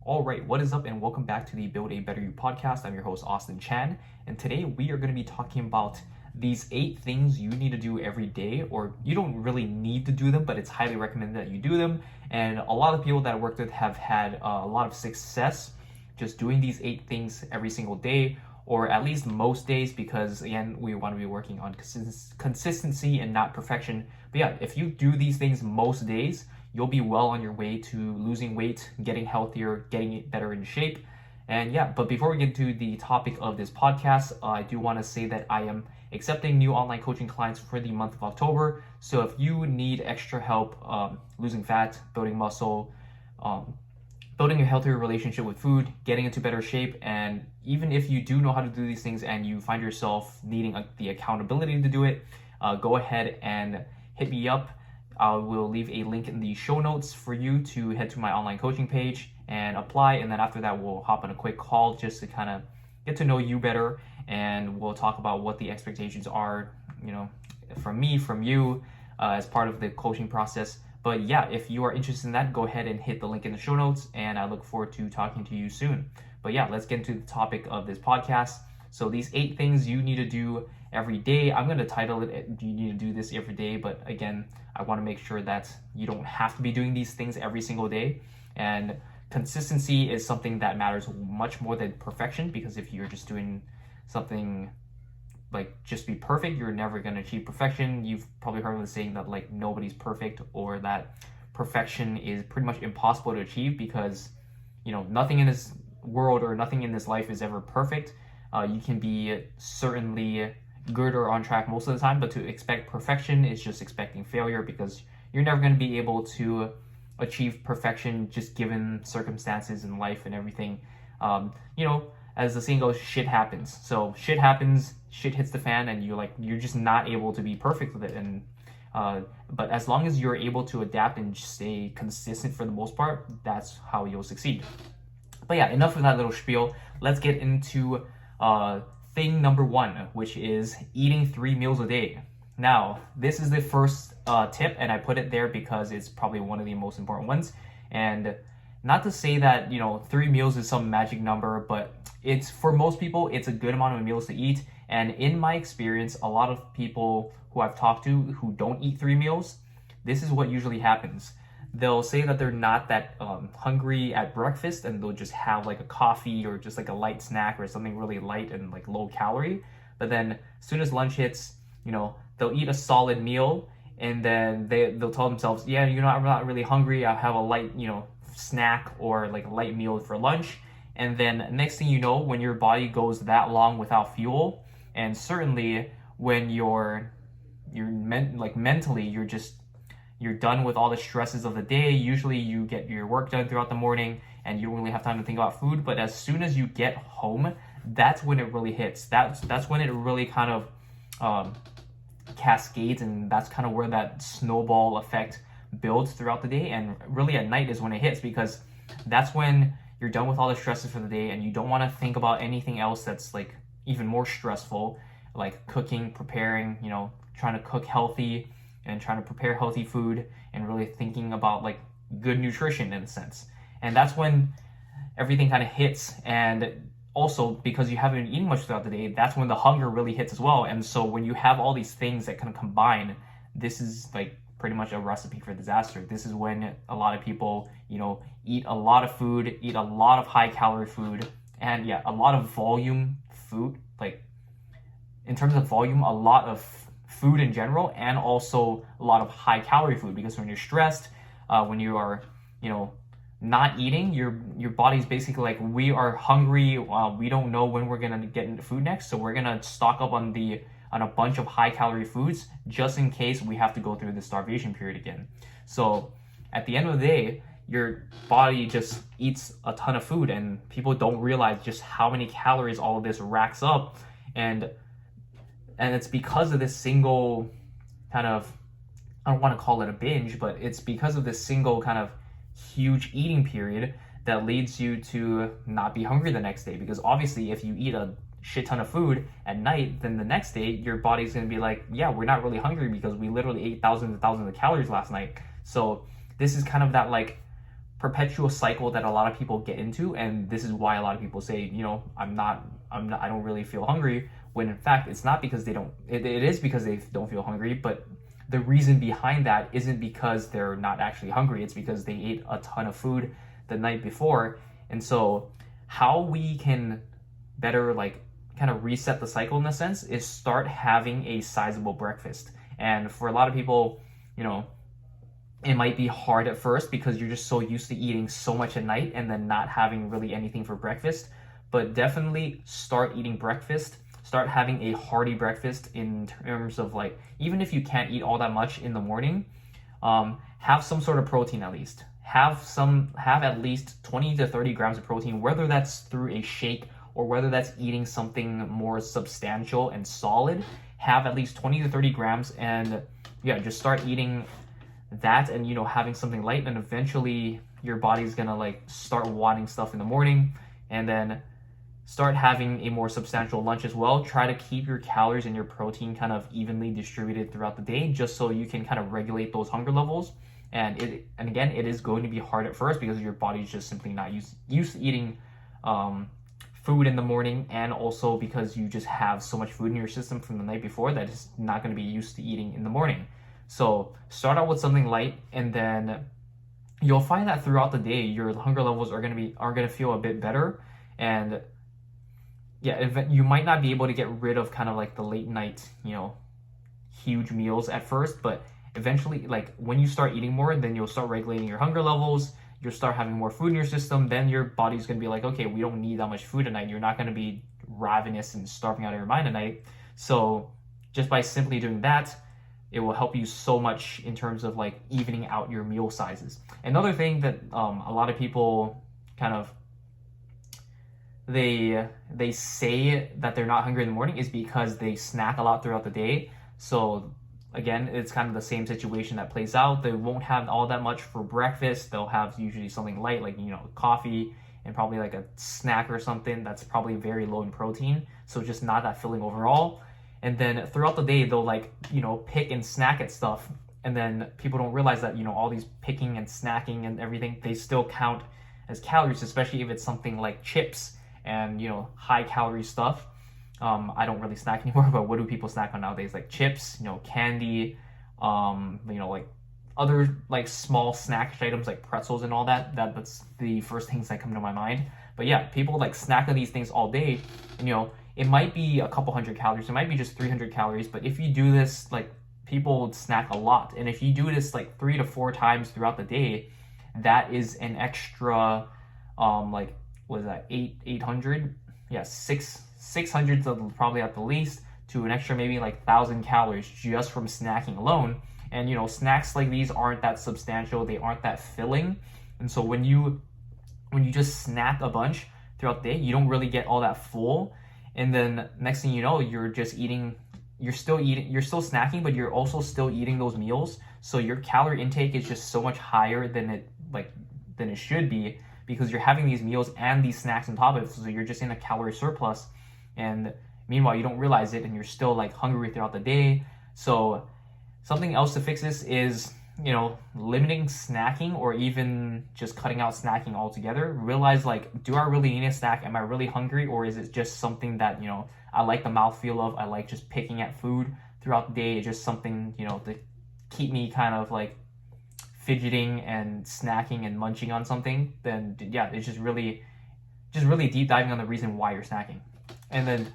All right, what is up, and welcome back to the Build a Better You podcast. I'm your host, Austin Chan, and today we are going to be talking about these 8 things you need to do every day, or you don't really need to do them, but it's highly recommended that you do them. And a lot of people that I worked with have had a lot of success just doing these 8 things every single day, or at least most days, because again, we want to be working on consistency and not perfection. But yeah, if you do these things most days, you'll be well on your way to losing weight, getting healthier, getting it better in shape. And yeah, but before we get to the topic of this podcast, I do want to say that I am accepting new online coaching clients for the month of October. So if you need extra help losing fat, building muscle, building a healthier relationship with food, getting into better shape, and even if you do know how to do these things and you find yourself needing the accountability to do it, go ahead and hit me up. I will leave a link in the show notes for you to head to my online coaching page and apply. And then after that, we'll hop on a quick call just to kind of get to know you better. And we'll talk about what the expectations are, from me, from you, as part of the coaching process. But yeah, if you are interested in that, go ahead and hit the link in the show notes. And I look forward to talking to you soon. But yeah, let's get into the topic of this podcast. So these 8 things you need to do every day. I'm going to title it, you need to do this every day. But again, I want to make sure that you don't have to be doing these things every single day. And consistency is something that matters much more than perfection, because if you're just doing something like just be perfect, you're never going to achieve perfection. You've probably heard of the saying that like nobody's perfect, or that perfection is pretty much impossible to achieve, because nothing in this world or nothing in this life is ever perfect. You can be certainly good or on track most of the time, but to expect perfection is just expecting failure, because you're never going to be able to achieve perfection just given circumstances in life and everything. As the saying goes, shit happens. So shit happens, shit hits the fan, and you're just not able to be perfect with it. And but as long as you're able to adapt and stay consistent for the most part, that's how you'll succeed. But yeah, enough of that little spiel. Let's get into thing number 1, which is eating 3 meals a day. Now, this is the first tip, and I put it there because it's probably one of the most important ones. And not to say that 3 meals is some magic number, but it's, for most people, it's a good amount of meals to eat. And in my experience, a lot of people who I've talked to who don't eat 3 meals, this is what usually happens. They'll say that they're not that hungry at breakfast, and they'll just have like a coffee or just like a light snack or something really light and like low calorie. But then as soon as lunch hits, they'll eat a solid meal, and then they'll tell themselves, yeah, I'm not really hungry. I'll have a light, snack or like a light meal for lunch. And then next thing you know, when your body goes that long without fuel, and certainly when mentally you're done with all the stresses of the day. Usually you get your work done throughout the morning and you don't really have time to think about food. But as soon as you get home, that's when it really hits. That's when it really kind of cascades, and that's kind of where that snowball effect builds throughout the day. And really at night is when it hits, because that's when you're done with all the stresses for the day and you don't want to think about anything else that's like even more stressful, like cooking, preparing, trying to cook healthy and trying to prepare healthy food, and really thinking about like good nutrition in a sense. And that's when everything kind of hits. And also because you haven't been eating much throughout the day, that's when the hunger really hits as well. And so when you have all these things that kind of combine, this is like pretty much a recipe for disaster. This is when a lot of people, eat a lot of food, eat a lot of high calorie food, and yeah, a lot of volume food, like in terms of volume, a lot of food in general, and also a lot of high calorie food, because when you're stressed, when you are, not eating, your body's basically like, we are hungry. We don't know when we're gonna get into food next, so we're gonna stock up on a bunch of high calorie foods just in case we have to go through the starvation period again. So at the end of the day, your body just eats a ton of food, and people don't realize just how many calories all of this racks up. And it's because of this single kind of, I don't want to call it a binge, but it's because of this single kind of huge eating period that leads you to not be hungry the next day. Because obviously if you eat a shit ton of food at night, then the next day your body's going to be like, yeah, we're not really hungry because we literally ate thousands and thousands of calories last night. So this is kind of that like perpetual cycle that a lot of people get into, and this is why a lot of people say, I don't really feel hungry, when in fact it's not because they don't, it is because they don't feel hungry, but the reason behind that isn't because they're not actually hungry, it's because they ate a ton of food the night before. And so how we can better kind of reset the cycle in a sense is start having a sizable breakfast. And for a lot of people, it might be hard at first because you're just so used to eating so much at night and then not having really anything for breakfast. But definitely start eating breakfast. Start having a hearty breakfast in terms of even if you can't eat all that much in the morning, have some sort of protein at least. Have at least 20 to 30 grams of protein, whether that's through a shake or whether that's eating something more substantial and solid. Have at least 20 to 30 grams, and just start eating that, and having something light, and eventually your body's gonna start wanting stuff in the morning, and then start having a more substantial lunch as well. Try to keep your calories and your protein kind of evenly distributed throughout the day, just so you can kind of regulate those hunger levels. And again, it is going to be hard at first because your body's just simply not used to eating food in the morning, and also because you just have so much food in your system from the night before that is not going to be used to eating in the morning. So start out with something light, and then you'll find that throughout the day your hunger levels are going to feel a bit better. And you might not be able to get rid of kind of the late night huge meals at first, but eventually when you start eating more, then you'll start regulating your hunger levels. You'll start having more food in your system. Then your body's going to be okay, we don't need that much food at night. You're not going to be ravenous and starving out of your mind at night. So just by simply doing that, it will help you so much in terms of evening out your meal sizes. Another thing that a lot of people kind of they say that they're not hungry in the morning is because they snack a lot throughout the day. So again, it's kind of the same situation that plays out. They won't have all that much for breakfast. They'll have usually something light coffee and probably a snack or something that's probably very low in protein, so just not that filling overall. And then throughout the day, they'll pick and snack at stuff. And then people don't realize that, all these picking and snacking and everything, they still count as calories, especially if it's something like chips and, high calorie stuff. I don't really snack anymore, but what do people snack on nowadays? Chips, candy, other small snack items like pretzels and all that. That's the first things that come to my mind. But yeah, people snack on these things all day, and it might be a couple hundred calories, it might be just 300 calories, but if you do this, people snack a lot. And if you do this 3 to 4 times throughout the day, that is an extra, what is that, 800? Yeah, 600 to probably at the least, to an extra maybe 1,000 calories just from snacking alone. And snacks like these aren't that substantial, they aren't that filling. And so when you just snack a bunch throughout the day, you don't really get all that full. And then next thing you know, you're still snacking, but you're also still eating those meals. So your calorie intake is just so much higher than it should be, because you're having these meals and these snacks on top of it. So you're just in a calorie surplus. And meanwhile, you don't realize it, and you're still hungry throughout the day. So something else to fix this is, limiting snacking, or even just cutting out snacking altogether. Realize do I really need a snack? Am I really hungry? Or is it just something that, I like the mouthfeel of, I like just picking at food throughout the day. It's just something, to keep me kind of fidgeting and snacking and munching on something. Then yeah, it's just really deep diving on the reason why you're snacking. And then,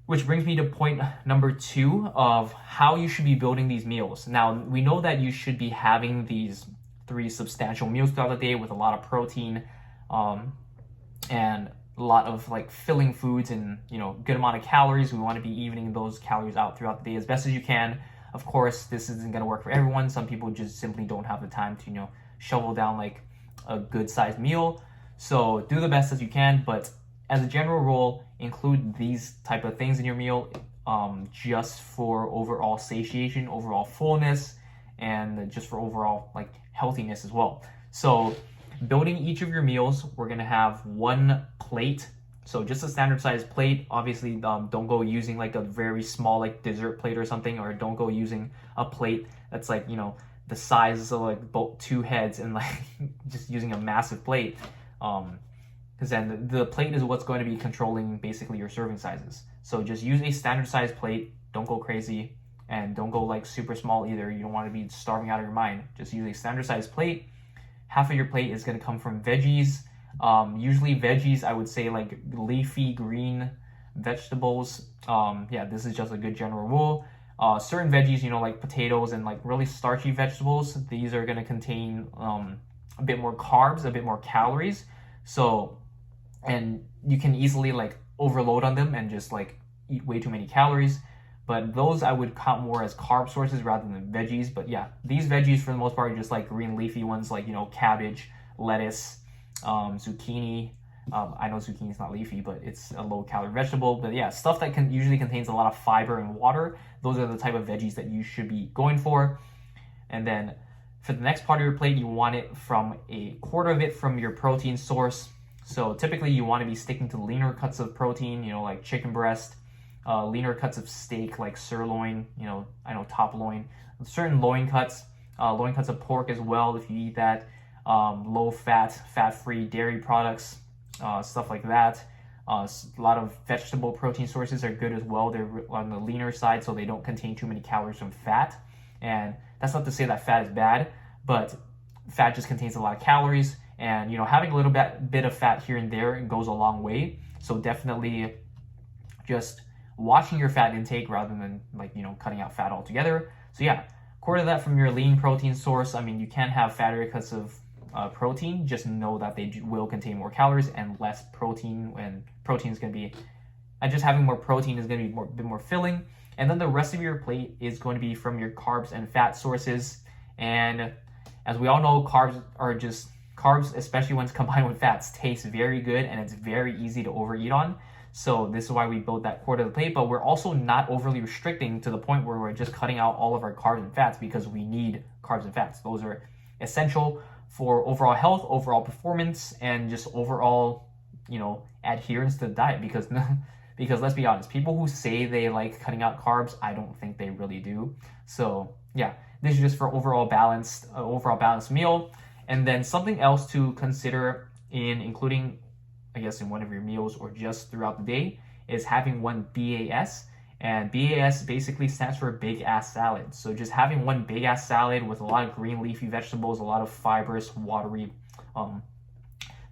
which brings me to point number 2 of how you should be building these meals. Now, we know that you should be having these 3 substantial meals throughout the day with a lot of protein, and a lot of filling foods, and good amount of calories. We want to be evening those calories out throughout the day as best as you can. Of course, this isn't going to work for everyone. Some people just simply don't have the time to shovel down a good sized meal. So do the best as you can, but as a general rule, include these type of things in your meal, just for overall satiation, overall fullness, and just for overall healthiness as well. So building each of your meals, we're gonna have 1 plate. So just a standard size plate. Obviously, don't go using a very small dessert plate or something, or don't go using a plate that's the size of like both two heads and like just using a massive plate. Because then the plate is what's going to be controlling basically your serving sizes. So just use a standard size plate. Don't go crazy, and don't go like super small either. You don't want to be starving out of your mind. Just use a standard size plate. Half of your plate is going to come from veggies. Usually veggies, I would say like leafy green vegetables. Yeah, this is just a good general rule. Certain veggies, you know, like potatoes and like really starchy vegetables, these are going to contain a bit more carbs, a bit more calories. So, and you can easily like overload on them and just like eat way too many calories. But those I would count more as carb sources rather than veggies. But yeah, these veggies for the most part are just like green leafy ones, like, you know, cabbage, lettuce, zucchini. I know zucchini is not leafy, but it's a low calorie vegetable. But yeah, stuff that usually contains a lot of fiber and water. Those are the type of veggies that you should be going for. And then for the next part of your plate, you want it from a quarter of it from your protein source. So typically you want to be sticking to leaner cuts of protein, you know, like chicken breast, leaner cuts of steak like sirloin, you know, I know top loin, certain loin cuts of pork as well if you eat that, low fat, fat-free dairy products, stuff like that. A lot of vegetable protein sources are good as well. They're on the leaner side, so they don't contain too many calories from fat. And that's not to say that fat is bad, but fat just contains a lot of calories. And, you know, having a little bit of fat here and there goes a long way. So definitely just watching your fat intake rather than like, you know, cutting out fat altogether. So yeah, quarter of that from your lean protein source. I mean, you can have fattier cuts of protein, just know that they will contain more calories and less protein, and protein is going to be, and just having more protein is going to be a bit more filling. And then the rest of your plate is going to be from your carbs and fat sources. And as we all know, carbs, especially when it's combined with fats, taste very good and it's very easy to overeat on. So this is why we build that quarter of the plate, but we're also not overly restricting to the point where we're just cutting out all of our carbs and fats, because we need carbs and fats. Those are essential for overall health, overall performance, and just overall, you know, adherence to the diet. Because let's be honest, people who say they like cutting out carbs, I don't think they really do. So yeah, this is just for overall balanced meal. And then something else to consider in including, I guess, in one of your meals or just throughout the day, is having one BAS. And BAS basically stands for big ass salad. So just having one big ass salad with a lot of green leafy vegetables, a lot of fibrous, watery,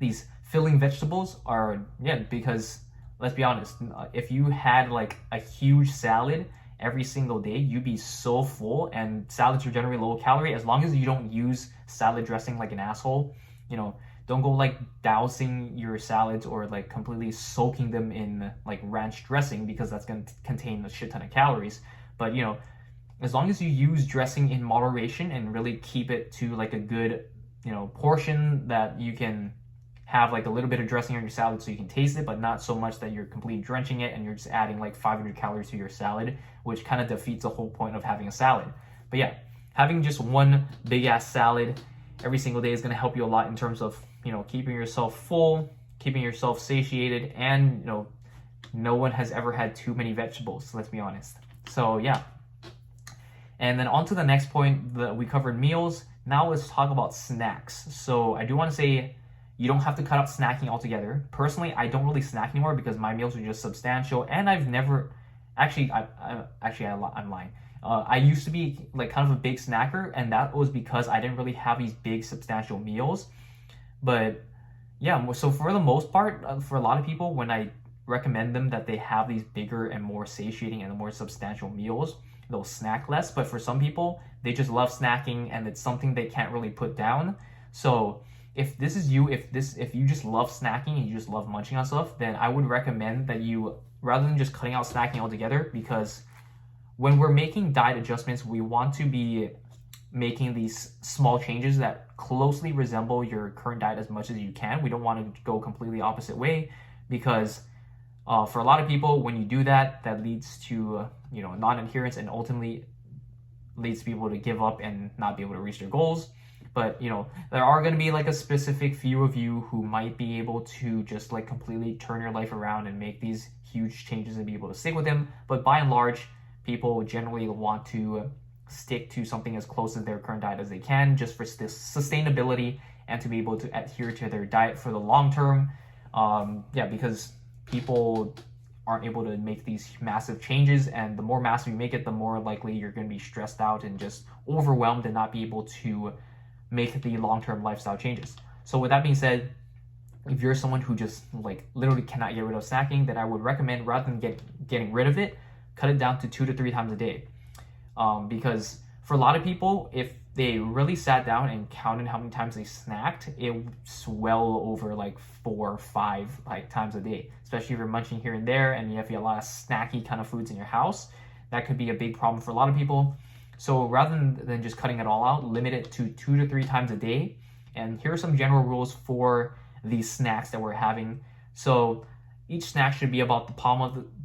these filling vegetables are, yeah, because let's be honest, if you had like a huge salad every single day, you'd be so full. And salads are generally low calorie, as long as you don't use salad dressing like an asshole. You know, don't go like dousing your salads or like completely soaking them in like ranch dressing, because that's going to contain a shit ton of calories. But, you know, as long as you use dressing in moderation and really keep it to like a good, you know, portion that you can have like a little bit of dressing on your salad so you can taste it, but not so much that you're completely drenching it and you're just adding like 500 calories to your salad, which kind of defeats the whole point of having a salad. But yeah, having just one big ass salad every single day is going to help you a lot in terms of, you know, keeping yourself full, keeping yourself satiated, and, you know, no one has ever had too many vegetables, let's be honest. So yeah. And then on to the next point, that we covered meals. Now let's talk about snacks. So I do want to say, you don't have to cut out snacking altogether. Personally, I don't really snack anymore because my meals are just substantial, and I've never, I'm lying. I used to be like kind of a big snacker, and that was because I didn't really have these big substantial meals. But yeah, so for the most part, for a lot of people, when I recommend them that they have these bigger and more satiating and more substantial meals, they'll snack less. But for some people, they just love snacking and it's something they can't really put down. So if this is you, if you just love snacking and you just love munching on stuff, then I would recommend that you, rather than just cutting out snacking altogether, because when we're making diet adjustments, we want to be making these small changes that closely resemble your current diet as much as you can. We don't want to go completely opposite way, because for a lot of people, when you do that, that leads to you know, non-adherence, and ultimately leads to people to give up and not be able to reach their goals. But, you know, there are going to be like a specific few of you who might be able to just like completely turn your life around and make these huge changes and be able to stick with them. But by and large, people generally want to stick to something as close to their current diet as they can, just for sustainability and to be able to adhere to their diet for the long term. Because people aren't able to make these massive changes, and the more massive you make it, the more likely you're going to be stressed out and just overwhelmed and not be able to make the long-term lifestyle changes. So with that being said, if you're someone who just like literally cannot get rid of snacking, then I would recommend, rather than getting rid of it, cut it down to 2 to 3 times a day. Because for a lot of people, if they really sat down and counted how many times they snacked, it's well over like 4 or 5 like times a day. Especially if you're munching here and there, and if you have a lot of snacky kind of foods in your house, that could be a big problem for a lot of people. So rather than just cutting it all out, limit it to 2 to 3 times a day. And here are some general rules for these snacks that we're having. So each snack should be about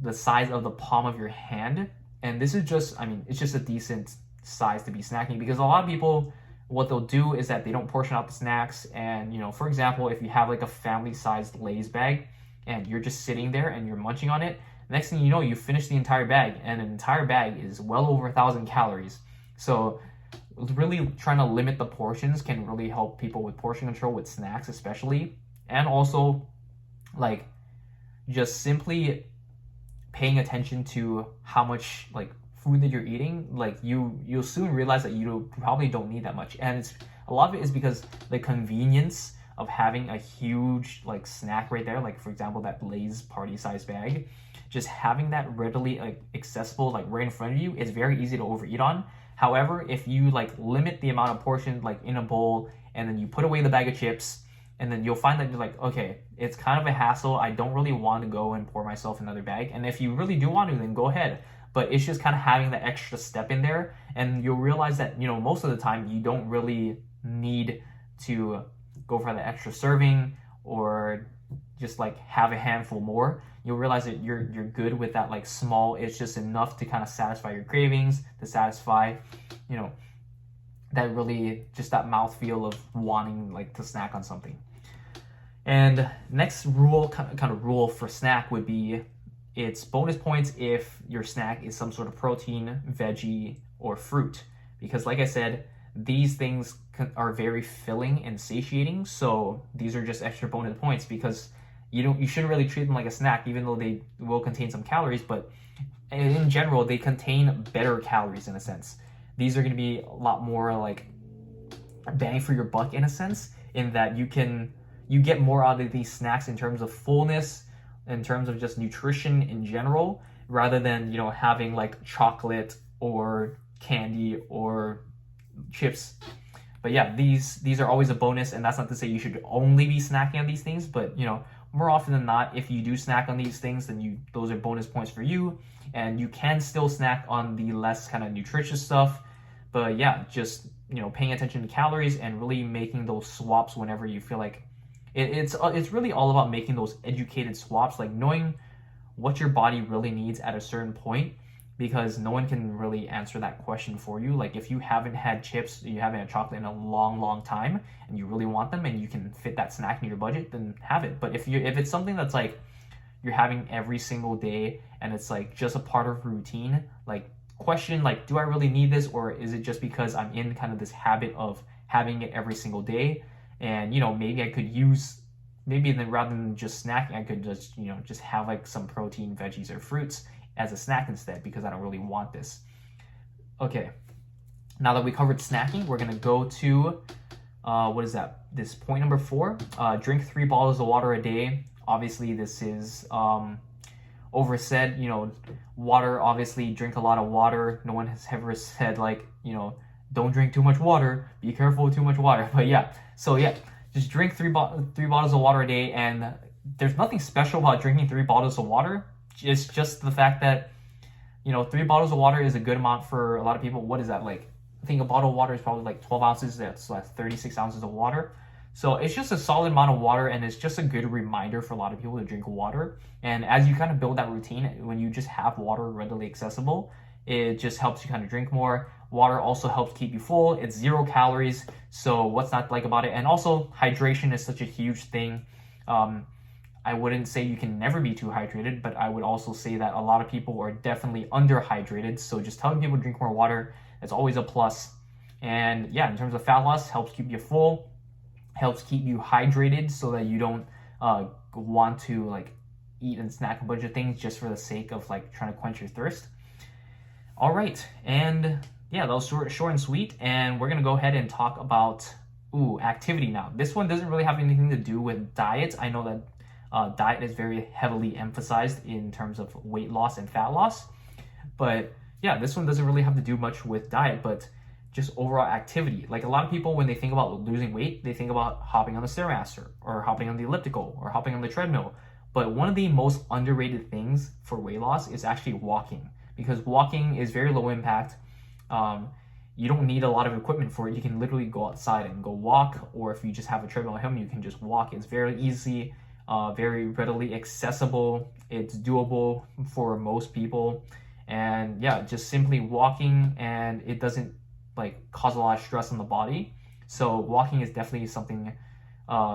the size of the palm of your hand. And this is just, it's just a decent size to be snacking, because a lot of people, what they'll do is that they don't portion out the snacks. And, for example, if you have like a family-sized Lay's bag and you're just sitting there and you're munching on it, next thing you know, you finish the entire bag, and an entire bag is well over 1,000 calories. So really trying to limit the portions can really help people with portion control with snacks especially. And also like just simply paying attention to how much like food that you're eating. Like you'll soon realize that you probably don't need that much, and a lot of it is because the convenience of having a huge like snack right there, like for example that Lay's party size bag, just having that readily like accessible like right in front of you is very easy to overeat on. However, if you like limit the amount of portion like in a bowl, and then you put away the bag of chips, and then you'll find that you're like, okay, it's kind of a hassle. I don't really want to go and pour myself another bag. And if you really do want to, then go ahead. But it's just kind of having the extra step in there. And you'll realize that, most of the time you don't really need to go for the extra serving or just like have a handful more. You'll realize that you're good with that like small. It's just enough to kind of satisfy your cravings, to satisfy, that really just that mouthfeel of wanting like to snack on something. And next rule, kind of rule for snack would be, it's bonus points if your snack is some sort of protein, veggie, or fruit. Because like I said, these things are very filling and satiating. So these are just extra bonus points, because you shouldn't really treat them like a snack, even though they will contain some calories, but in general, they contain better calories in a sense. These are going to be a lot more like bang for your buck in a sense, in that you get more out of these snacks in terms of fullness, in terms of just nutrition in general, rather than, having like chocolate or candy or chips. But yeah, these are always a bonus, and that's not to say you should only be snacking on these things, but more often than not, if you do snack on these things, then those are bonus points for you, and you can still snack on the less kind of nutritious stuff. But yeah, just paying attention to calories and really making those swaps whenever you feel like it's really all about making those educated swaps, like knowing what your body really needs at a certain point, because no one can really answer that question for you. Like if you haven't had chips, you haven't had chocolate in a long time, and you really want them and you can fit that snack in your budget, then have it. But if it's something that's like you're having every single day and it's like just a part of routine, like question like, do I really need this, or is it just because I'm in kind of this habit of having it every single day? And maybe I could then rather than just snacking, I could just have like some protein, veggies, or fruits as a snack instead, because I don't really want this. Okay, now that we covered snacking, we're gonna go to this point number 4. Drink 3 bottles of water a day. Obviously this is oversaid. Water, obviously drink a lot of water. No one has ever said like, don't drink too much water, be careful with too much water. But yeah, so yeah, just drink 3 bottles of water a day. And there's nothing special about drinking 3 bottles of water. It's just the fact that 3 bottles of water is a good amount for a lot of people. What is that, like? I think a bottle of water is probably like 12 ounces. That's like 36 ounces of water. So it's just a solid amount of water, and it's just a good reminder for a lot of people to drink water. And as you kind of build that routine, when you just have water readily accessible, it just helps you kind of drink more. Water also helps keep you full. It's 0 calories, so what's not like about it? And also hydration is such a huge thing. I wouldn't say you can never be too hydrated, but I would also say that a lot of people are definitely underhydrated. So just telling people to drink more water, that's always a plus. And yeah, in terms of fat loss, helps keep you full, helps keep you hydrated so that you don't want to like eat and snack a bunch of things just for the sake of like trying to quench your thirst. All right, and yeah, that was short and sweet, and we're gonna go ahead and talk about activity now. This one doesn't really have anything to do with diet. I know that diet is very heavily emphasized in terms of weight loss and fat loss, but yeah, this one doesn't really have to do much with diet, but just overall activity. Like a lot of people, when they think about losing weight, they think about hopping on the Stairmaster or hopping on the elliptical or hopping on the treadmill. But one of the most underrated things for weight loss is actually walking, because walking is very low impact. You don't need a lot of equipment for it. You can literally go outside and go walk, or if you just have a treadmill at home, you can just walk. It's very easy, very readily accessible. It's doable for most people. And yeah, just simply walking, and it doesn't like cause a lot of stress on the body. So walking is definitely something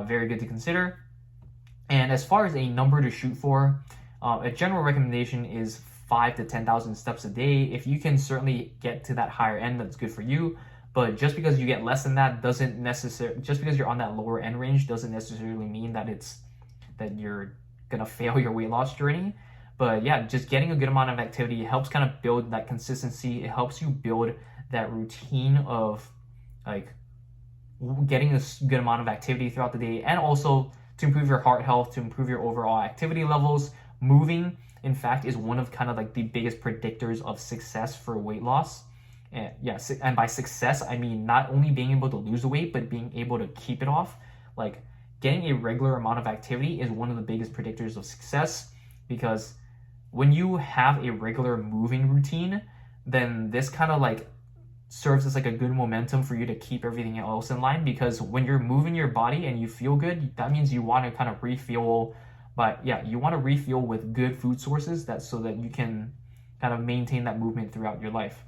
very good to consider. And as far as a number to shoot for, a general recommendation is 5 to 10,000 steps a day. If you can certainly get to that higher end, that's good for you. But just because you get less than that doesn't necessarily, just because you're on that lower end range doesn't necessarily mean that that you're gonna fail your weight loss journey. But yeah, just getting a good amount of activity helps kind of build that consistency. It helps you build that routine of like getting a good amount of activity throughout the day, and also to improve your heart health, to improve your overall activity levels. Moving, in fact, is one of kind of like the biggest predictors of success for weight loss. And yes, and by success, I mean not only being able to lose the weight, but being able to keep it off. Like getting a regular amount of activity is one of the biggest predictors of success, because when you have a regular moving routine, then this kind of like serves as like a good momentum for you to keep everything else in line. Because when you're moving your body and you feel good, that means you want to kind of refuel. But yeah, you want to refuel with good food sources, that so that you can kind of maintain that movement throughout your life.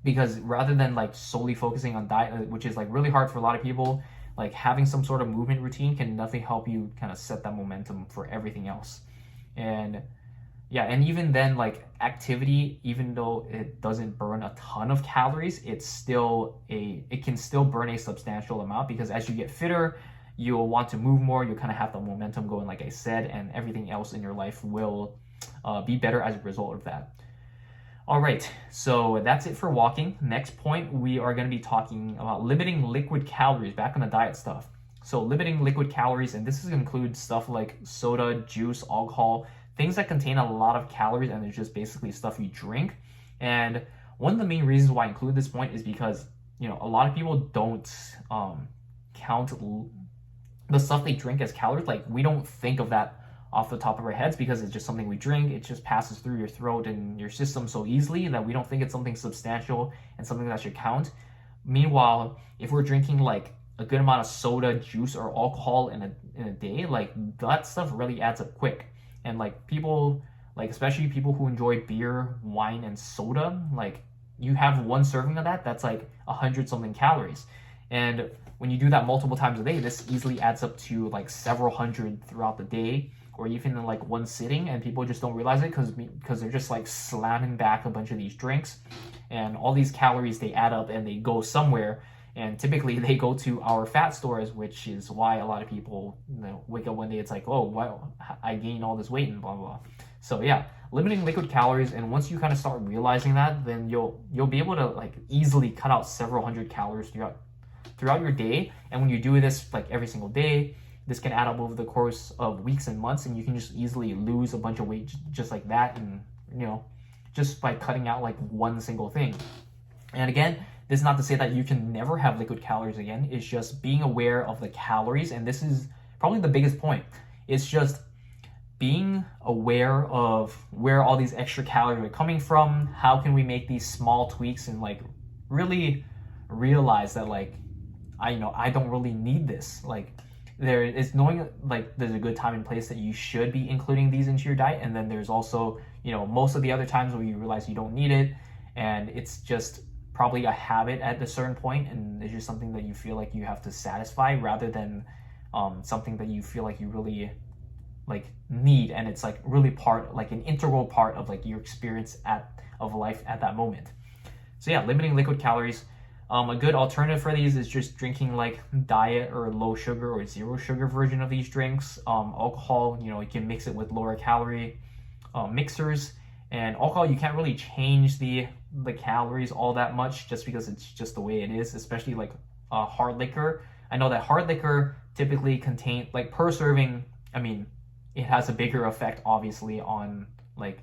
Because rather than like solely focusing on diet, which is like really hard for a lot of people, like having some sort of movement routine can definitely help you kind of set that momentum for everything else. And yeah, and even then, like activity, even though it doesn't burn a ton of calories, it can still burn a substantial amount, because as you get fitter, you'll want to move more, you'll kind of have the momentum going, like I said, and everything else in your life will be better as a result of that. All right, so that's it for walking. Next point, we are going to be talking about limiting liquid calories, back on the diet stuff. So limiting liquid calories, and this includes stuff like soda, juice, alcohol, things that contain a lot of calories, and it's just basically stuff you drink. And one of the main reasons why I include this point is because, you know, a lot of people don't count the stuff they drink as calories. Like we don't think of that off the top of our heads because it's just something we drink. It just passes through your throat and your system so easily that we don't think it's something substantial and something that should count. Meanwhile, if we're drinking like a good amount of soda, juice, or alcohol in a day, like that stuff really adds up quick. And like people, like especially people who enjoy beer, wine, and soda, like you have one serving of that, that's like 100 something calories. And when you do that multiple times a day, this easily adds up to like several hundred throughout the day, or even in like one sitting, and people just don't realize it because they're just like slamming back a bunch of these drinks, and all these calories, they add up and they go somewhere, and typically they go to our fat stores, which is why a lot of people, you know, wake up one day, it's like, oh wow, I gained all this weight and blah blah. So yeah, limiting liquid calories, and once you kind of start realizing that, then you'll be able to like easily cut out several hundred calories throughout your day. And when you do this like every single day, this can add up over the course of weeks and months, and you can just easily lose a bunch of weight just like that, and you know, just by cutting out like one single thing. And again, this is not to say that you can never have liquid calories again. It's just being aware of the calories, and this is probably the biggest point. It's just being aware of where all these extra calories are coming from. How can we make these small tweaks and like really realize that like I don't really need this. Like there is knowing like there's a good time and place that you should be including these into your diet, and then there's also, you know, most of the other times where you realize you don't need it, and it's just probably a habit at a certain point, and it's just something that you feel like you have to satisfy rather than something that you feel like you really like need, and it's like really part, like an integral part of like your experience of life at that moment. So yeah, limiting liquid calories. A good alternative for these is just drinking like diet or low sugar or zero sugar version of these drinks. Alcohol, you can mix it with lower calorie mixers. And alcohol, you can't really change the calories all that much just because it's just the way it is, especially like hard liquor. I know that hard liquor typically contain, like per serving, I mean, it has a bigger effect obviously on like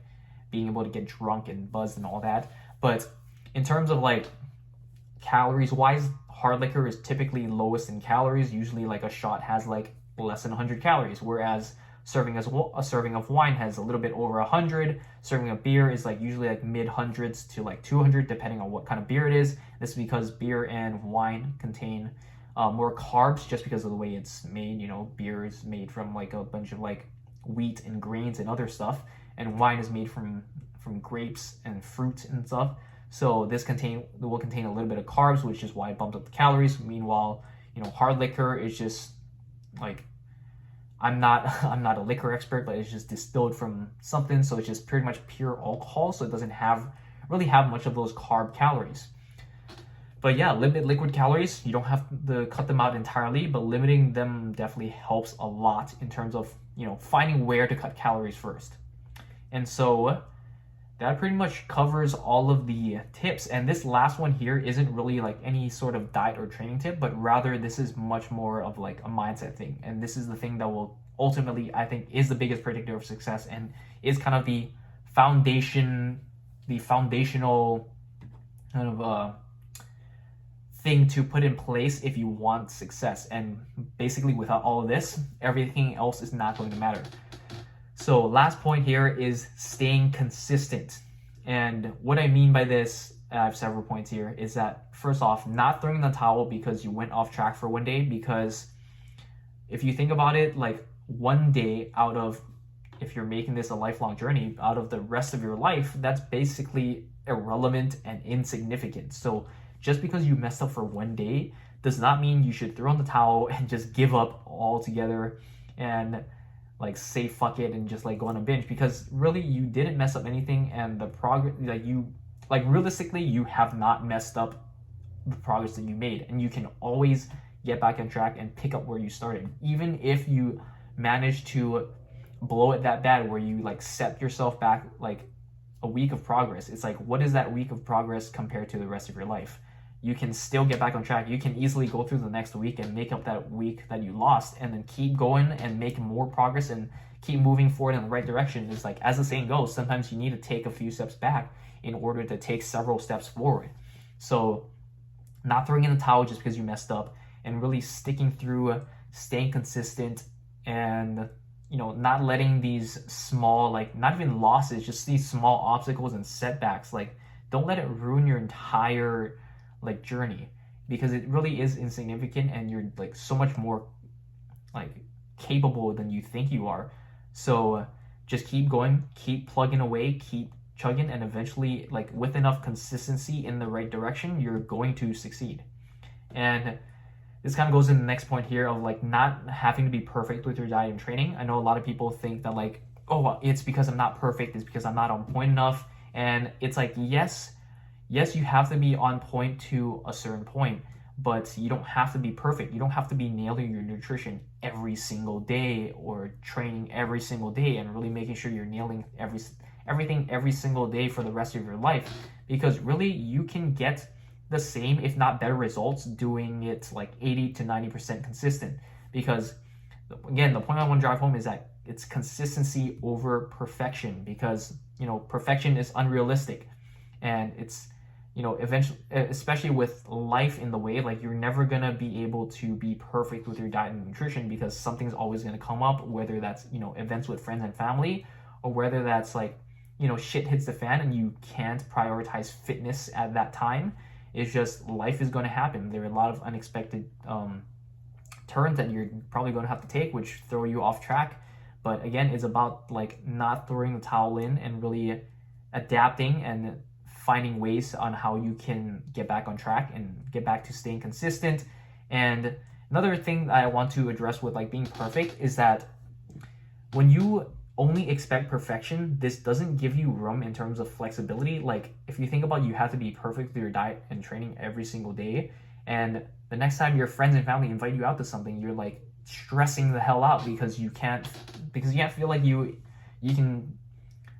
being able to get drunk and buzzed and all that. But in terms of like calories wise, hard liquor is typically lowest in calories. Usually like a shot has like less than 100 calories, whereas a serving of wine has a little bit over 100. Serving of beer is like usually like mid hundreds to like 200 depending on what kind of beer it is. This is because beer and wine contain more carbs just because of the way it's made. Beer is made from like a bunch of like wheat and grains and other stuff, and wine is made from grapes and fruit and stuff. So this will contain a little bit of carbs, which is why it bumped up the calories. Meanwhile, hard liquor is just like, I'm not a liquor expert, but it's just distilled from something, so it's just pretty much pure alcohol, so it doesn't really have much of those carb calories. But yeah, limit liquid calories. You don't have to cut them out entirely, but limiting them definitely helps a lot in terms of finding where to cut calories first. And so that pretty much covers all of the tips. And this last one here isn't really like any sort of diet or training tip, but rather this is much more of like a mindset thing. And this is the thing that will ultimately, I think, is the biggest predictor of success and is kind of the foundational kind of thing to put in place if you want success. And basically without all of this, everything else is not going to matter. So last point here is staying consistent. And what I mean by this, I have several points here, is that first off, not throwing the towel because you went off track for one day, because if you think about it, like one day out of, if you're making this a lifelong journey, out of the rest of your life, that's basically irrelevant and insignificant. So just because you messed up for one day does not mean you should throw in the towel and just give up altogether and like say fuck it and just like go on a binge, because really you didn't mess up anything, and the progress, realistically you have not messed up the progress that you made, and you can always get back on track and pick up where you started. Even if you manage to blow it that bad where you like set yourself back like a week of progress, it's like, what is that week of progress compared to the rest of your life? You can still get back on track. You can easily go through the next week and make up that week that you lost, and then keep going and make more progress and keep moving forward in the right direction. It's like, as the saying goes, sometimes you need to take a few steps back in order to take several steps forward. So not throwing in the towel just because you messed up, and really sticking through, staying consistent, and not letting these small, like not even losses, just these small obstacles and setbacks, like don't let it ruin your entire like journey, because it really is insignificant and you're like so much more like capable than you think you are. So just keep going, keep plugging away, keep chugging, and eventually, like with enough consistency in the right direction, you're going to succeed. And this kind of goes in the next point here of like not having to be perfect with your diet and training. I know a lot of people think that like, oh, it's because I'm not perfect, it's because I'm not on point enough. And it's like, yes, you have to be on point to a certain point, but you don't have to be perfect. You don't have to be nailing your nutrition every single day or training every single day and really making sure you're nailing everything every single day for the rest of your life, because really you can get the same, if not better results doing it like 80 to 90% consistent. Because again, the point I want to drive home is that it's consistency over perfection, because perfection is unrealistic, and it's eventually, especially with life in the way, like you're never gonna be able to be perfect with your diet and nutrition, because something's always gonna come up, whether that's events with friends and family, or whether that's like shit hits the fan and you can't prioritize fitness at that time. It's just, life is going to happen. There are a lot of unexpected turns that you're probably going to have to take, which throw you off track. But again, it's about like not throwing the towel in and really adapting and finding ways on how you can get back on track and get back to staying consistent. And another thing that I want to address with like being perfect is that when you only expect perfection, this doesn't give you room in terms of flexibility. Like if you think about, you have to be perfect with your diet and training every single day, and the next time your friends and family invite you out to something, you're like stressing the hell out because you can't feel like you can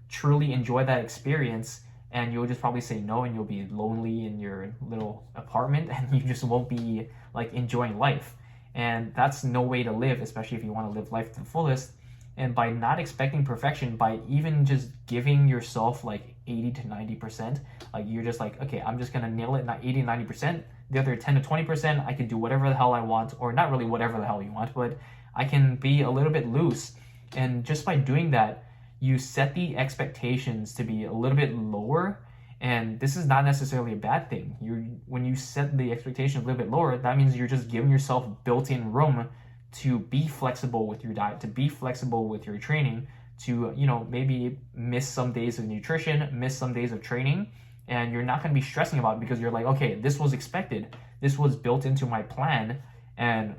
truly enjoy that experience, and you'll just probably say no, and you'll be lonely in your little apartment, and you just won't be like enjoying life. And that's no way to live, especially if you want to live life to the fullest. And by not expecting perfection, by even just giving yourself like 80 to 90%, like you're just like, okay, I'm just gonna nail it, not 80 to 90%. The other 10 to 20%, I can do whatever the hell I want, or not really whatever the hell you want, but I can be a little bit loose. And just by doing that, you set the expectations to be a little bit lower. And this is not necessarily a bad thing. When you set the expectation a little bit lower, that means you're just giving yourself built-in room to be flexible with your diet, to be flexible with your training, to, you know, maybe miss some days of nutrition, miss some days of training, and you're not going to be stressing about it because you're like, okay, this was expected, this was built into my plan, and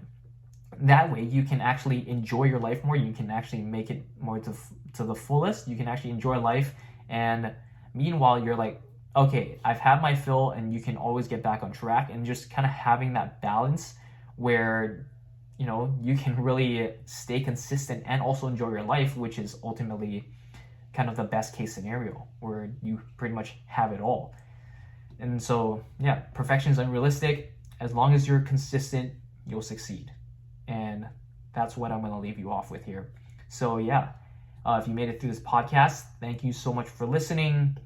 that way you can actually enjoy your life more. You can actually make it more to the fullest. You can actually enjoy life, and meanwhile you're like, okay, I've had my fill, and you can always get back on track. And just kind of having that balance where, you know, you can really stay consistent and also enjoy your life, which is ultimately kind of the best case scenario where you pretty much have it all. And so, yeah, perfection is unrealistic. As long as you're consistent, you'll succeed. And that's what I'm going to leave you off with here. So, yeah, if you made it through this podcast, thank you so much for listening.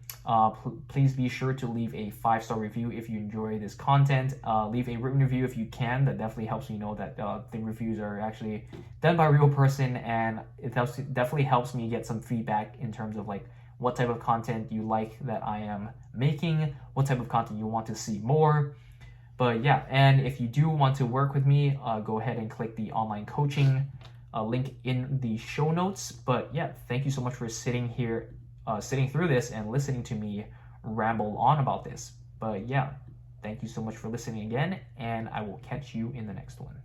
Please be sure to leave a 5-star review if you enjoy this content. Leave a written review if you can. That definitely helps me know that the reviews are actually done by a real person, and it definitely helps me get some feedback in terms of like what type of content you like that I am making, what type of content you want to see more. But yeah, and if you do want to work with me, go ahead and click the online coaching link in the show notes. But yeah, thank you so much for sitting through this and listening to me ramble on about this. But yeah, thank you so much for listening again, and I will catch you in the next one.